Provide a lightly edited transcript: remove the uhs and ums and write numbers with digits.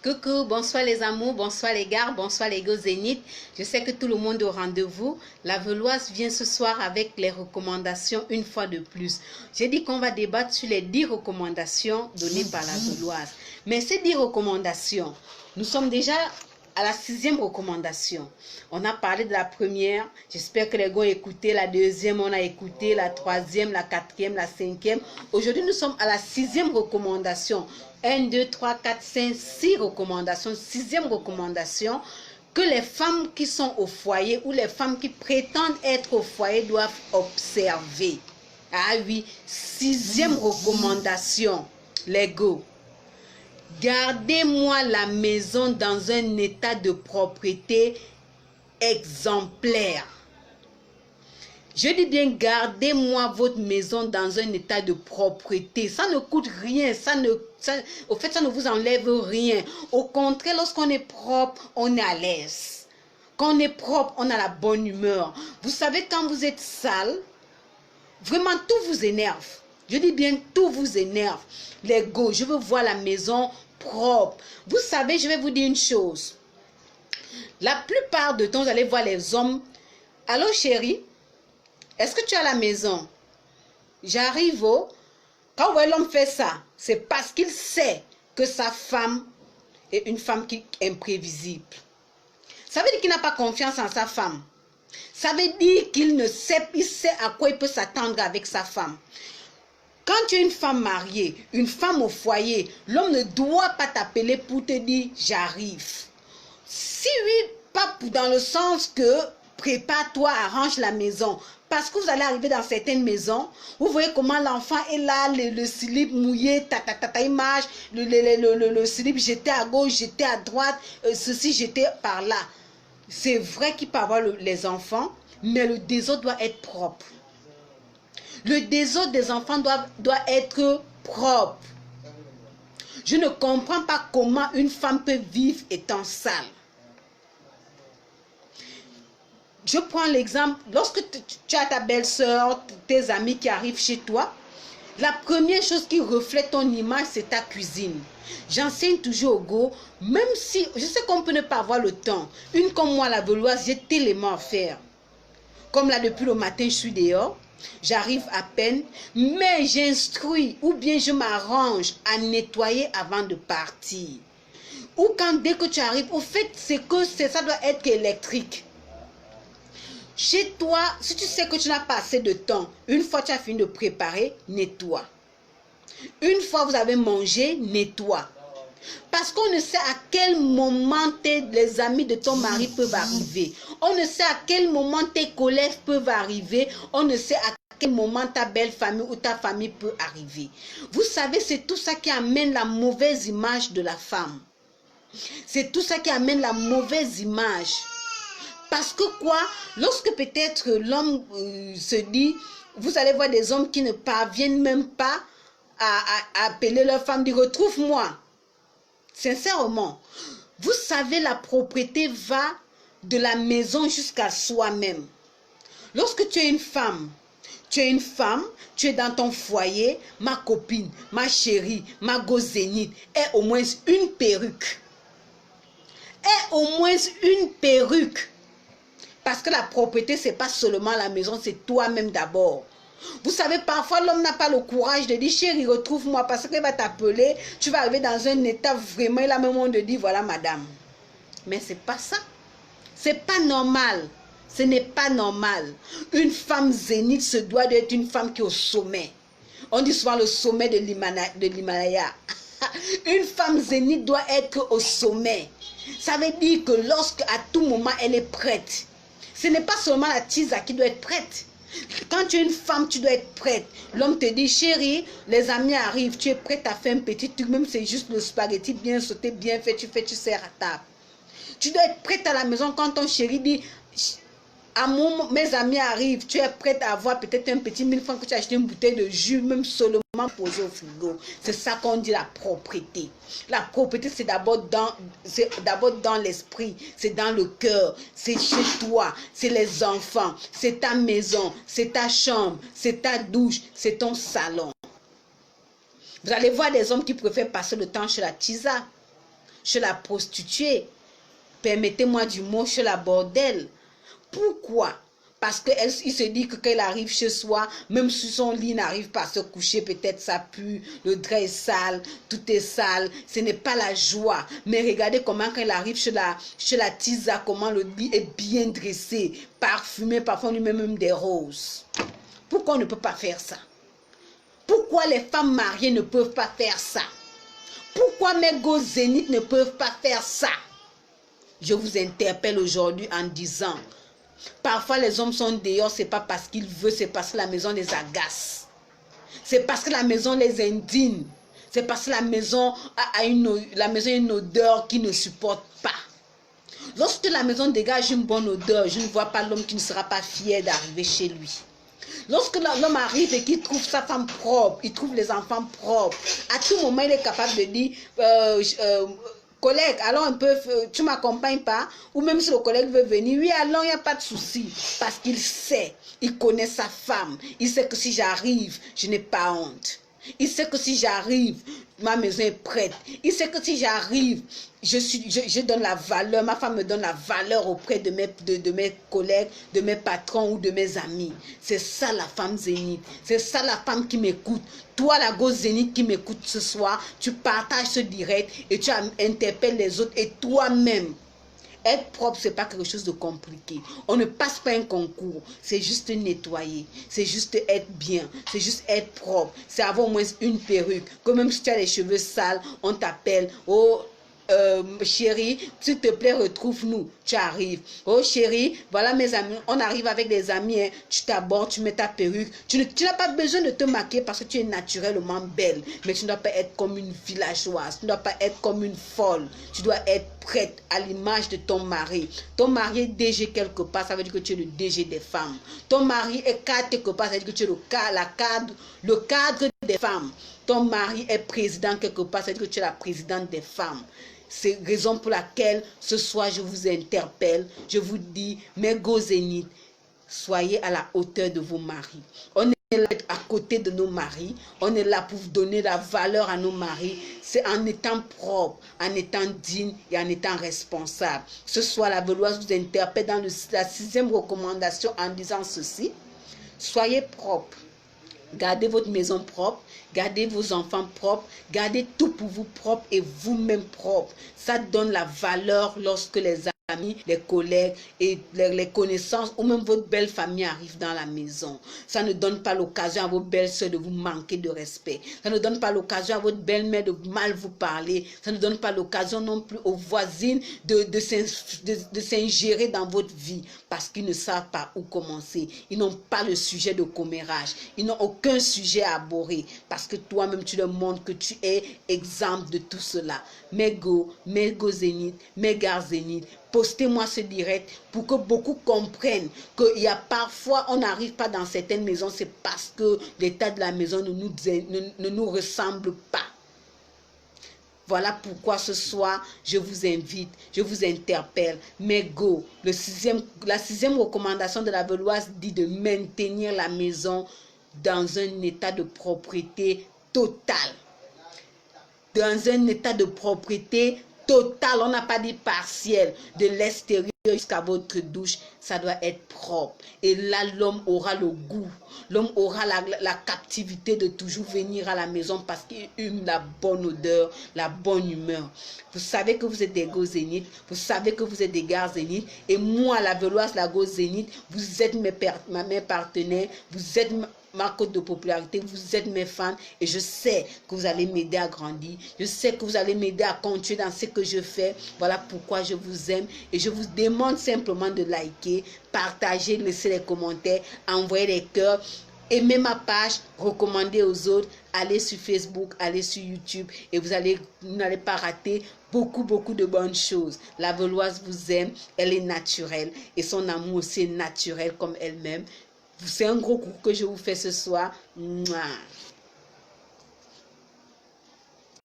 Coucou, bonsoir les amours, bonsoir les gars, bonsoir les go zénith. Je sais que tout le monde est au rendez-vous. La Veloise vient ce soir avec les recommandations une fois de plus. J'ai dit qu'on va débattre sur les 10 recommandations données par la Veloise. Mais ces 10 recommandations, nous sommes déjà à la 6e recommandation. On a parlé de la première. J'espère que les gars ont écouté. La deuxième, on a écouté. La troisième, la quatrième, la cinquième. Aujourd'hui, nous sommes à la 6e recommandation. 1, 2, 3, 4, 5, 6 recommandations. 6e recommandation que les femmes qui sont au foyer ou les femmes qui prétendent être au foyer doivent observer. Ah oui, 6e recommandation. Les go. Gardez-moi la maison dans un état de propreté exemplaire. Je dis bien, gardez-moi votre maison dans un état de propreté. Ça ne coûte rien. Au fait, ça ne vous enlève rien. Au contraire, lorsqu'on est propre, on est à l'aise. Quand on est propre, on a la bonne humeur. Vous savez, quand vous êtes sale, vraiment tout vous énerve. Je dis bien, tout vous énerve. Les go, je veux voir la maison propre. Vous savez, je vais vous dire une chose. La plupart du temps, vous allez voir les hommes. Allô chérie, est-ce que tu es à la maison? J'arrive. Quand vous voyez l'homme faire ça, c'est parce qu'il sait que sa femme est une femme qui est imprévisible. Ça veut dire qu'il n'a pas confiance en sa femme. Ça veut dire qu'il ne sait, il sait à quoi il peut s'attendre avec sa femme. Quand tu es une femme mariée, une femme au foyer, l'homme ne doit pas t'appeler pour te dire « j'arrive ». Si oui, pas dans le sens que prépare-toi, arrange la maison. Parce que vous allez arriver dans certaines maisons, vous voyez comment l'enfant est là, le slip mouillé, il marche, le slip jeté à gauche, jeté à droite, ceci jeté par là. C'est vrai qu'il peut avoir les enfants, mais le désordre doit être propre. Le désordre des enfants doit être propre. Je ne comprends pas comment une femme peut vivre étant sale. Je prends l'exemple, lorsque tu as ta belle-sœur, tes amis qui arrivent chez toi, la première chose qui reflète ton image, c'est ta cuisine. J'enseigne toujours au go, même si je sais qu'on peut ne pas avoir le temps. Une comme moi, la Veloise, j'ai tellement à faire. Comme là, depuis le matin, je suis dehors. J'arrive à peine, mais j'instruis ou bien je m'arrange à nettoyer avant de partir. Ou quand dès que tu arrives, au fait, c'est que ça doit être électrique. Chez toi, si tu sais que tu n'as pas assez de temps, une fois tu as fini de préparer, nettoie. Une fois vous avez mangé, nettoie. Parce qu'on ne sait à quel moment les amis de ton mari peuvent arriver. On ne sait à quel moment tes collègues peuvent arriver. On ne sait à quel moment ta belle famille ou ta famille peut arriver. Vous savez, c'est tout ça qui amène la mauvaise image de la femme. C'est tout ça qui amène la mauvaise image. Parce que quoi? Lorsque peut-être l'homme se dit, vous allez voir des hommes qui ne parviennent même pas à appeler leur femme, dire retrouve-moi. Sincèrement, vous savez, la propreté va de la maison jusqu'à soi-même. Lorsque tu es une femme, tu es dans ton foyer, ma copine, ma chérie, ma go zénith, aie au moins une perruque. Aie au moins une perruque. Parce que la propreté, ce n'est pas seulement la maison, c'est toi-même d'abord. Vous savez, parfois, l'homme n'a pas le courage de dire, chérie, retrouve-moi, parce qu'il va t'appeler, tu vas arriver dans un état vraiment, il a même honte de dire, voilà, madame. Mais ce n'est pas ça. Ce n'est pas normal. Ce n'est pas normal. Une femme zénith se doit d'être une femme qui est au sommet. On dit souvent le sommet de l'Himalaya. Une femme zénith doit être au sommet. Ça veut dire que lorsque, à tout moment, elle est prête. Ce n'est pas seulement la tisa qui doit être prête. Quand tu es une femme, tu dois être prête. L'homme te dit, chérie, les amis arrivent, tu es prête à faire un petit truc, même si c'est juste le spaghetti bien sauté, bien fait, tu sers à table. Tu dois être prête à la maison quand ton chéri dit, mes amis arrivent, tu es prête à avoir peut-être un petit 1000 francs que tu as acheté une bouteille de jus, même seulement posée au frigo. C'est ça qu'on dit la propreté. La propreté, c'est d'abord dans l'esprit, c'est dans le cœur, c'est chez toi, c'est les enfants, c'est ta maison, c'est ta chambre, c'est ta douche, c'est ton salon. Vous allez voir des hommes qui préfèrent passer le temps chez la tisa. chez la prostituée. Permettez-moi du mot, chez la bordelle. Pourquoi? Parce qu'il se dit que quand il arrive chez soi, même si son lit n'arrive pas à se coucher, peut-être ça pue, le drap est sale, tout est sale, ce n'est pas la joie. Mais regardez comment quand il arrive chez la tisa, comment le lit est bien dressé, parfumé, parfois lui-même même des roses. Pourquoi on ne peut pas faire ça? Pourquoi les femmes mariées ne peuvent pas faire ça? Pourquoi mes go zéniths ne peuvent pas faire ça? Je vous interpelle aujourd'hui en disant... Parfois les hommes sont dehors, c'est pas parce qu'ils veulent, c'est parce que la maison les agace. C'est parce que la maison les indigne. C'est parce que la maison a une odeur qu'ils ne supportent pas. Lorsque la maison dégage une bonne odeur, je ne vois pas l'homme qui ne sera pas fier d'arriver chez lui. Lorsque l'homme arrive et qu'il trouve sa femme propre, il trouve les enfants propres, à tout moment il est capable de dire... collègue, allons un peu, tu m'accompagnes pas? Ou même si le collègue veut venir, oui, allons, il n'y a pas de souci. Parce qu'il sait, il connaît sa femme. Il sait que si j'arrive, je n'ai pas honte. Il sait que si j'arrive, ma maison est prête. Il sait que si j'arrive, je donne la valeur, ma femme me donne la valeur auprès de mes collègues, de mes patrons ou de mes amis. C'est ça la femme zénith. C'est ça la femme qui m'écoute. Toi, la go zénith qui m'écoute ce soir, tu partages ce direct et tu interpelles les autres et toi-même. Être propre, ce n'est pas quelque chose de compliqué. On ne passe pas un concours. C'est juste nettoyer. C'est juste être bien. C'est juste être propre. C'est avoir au moins une perruque. Que même si tu as les cheveux sales, on t'appelle. Oh, chérie, s'il te plaît, retrouve-nous. Tu arrives. Oh chérie, voilà mes amis. On arrive avec des amis. Hein. Tu t'abordes, tu mets ta perruque. Tu n'as pas besoin de te maquiller parce que tu es naturellement belle. Mais tu ne dois pas être comme une villageoise. Tu ne dois pas être comme une folle. Tu dois être prête à l'image de ton mari. Ton mari est DG quelque part, ça veut dire que tu es le DG des femmes. Ton mari est cadre quelque part, ça veut dire que tu es le cadre des femmes. Ton mari est président quelque part, ça veut dire que tu es la présidente des femmes. C'est la raison pour laquelle ce soir je vous interpelle. Je vous dis, mes go zéniths, soyez à la hauteur de vos maris. On est là à côté de nos maris. On est là pour donner la valeur à nos maris. C'est en étant propre, en étant digne et en étant responsable. Ce soir, la Veloise vous interpelle dans la 6e recommandation en disant ceci. Soyez propre. Gardez votre maison propre, gardez vos enfants propres, gardez tout pour vous propre et vous-même propre. Ça donne la valeur lorsque les amis, les collègues et les connaissances ou même votre belle famille arrivent dans la maison. Ça ne donne pas l'occasion à vos belles-sœurs de vous manquer de respect. Ça ne donne pas l'occasion à votre belle-mère de mal vous parler. Ça ne donne pas l'occasion non plus aux voisines de s'ingérer dans votre vie parce qu'ils ne savent pas où commencer. Ils n'ont pas le sujet de commérage. Ils n'ont aucun sujet à aborder parce que toi-même tu leur montres que tu es exemple de tout cela. Mes go zénith, mes gars zénith, postez-moi ce direct pour que beaucoup comprennent qu'il y a parfois, on n'arrive pas dans certaines maisons, c'est parce que l'état de la maison ne nous ressemble pas. Voilà pourquoi ce soir, je vous invite, je vous interpelle. Mais go, la 6e recommandation de la Veloise dit de maintenir la maison dans un état de propreté total. Dans un état de propreté total, on n'a pas dit partiel, de l'extérieur jusqu'à votre douche, ça doit être propre. Et là, l'homme aura le goût, l'homme aura la captivité de toujours venir à la maison parce qu'il hume la bonne odeur, la bonne humeur. Vous savez que vous êtes des go zéniths, vous savez que vous êtes des gars zéniths, et moi, la Veloise, la go zénith, vous êtes mes partenaires, vous êtes ma cote de popularité, vous êtes mes fans et je sais que vous allez m'aider à grandir, je sais que vous allez m'aider à continuer dans ce que je fais. Voilà pourquoi je vous aime et je vous demande simplement de liker, partager, laisser les commentaires, envoyer des cœurs, aimer ma page, recommander aux autres, allez sur Facebook, allez sur YouTube et vous n'allez pas rater beaucoup de bonnes choses. La Veloise vous aime, elle est naturelle et son amour aussi est naturel comme elle-même. C'est un gros coup que je vous fais ce soir. Mouah.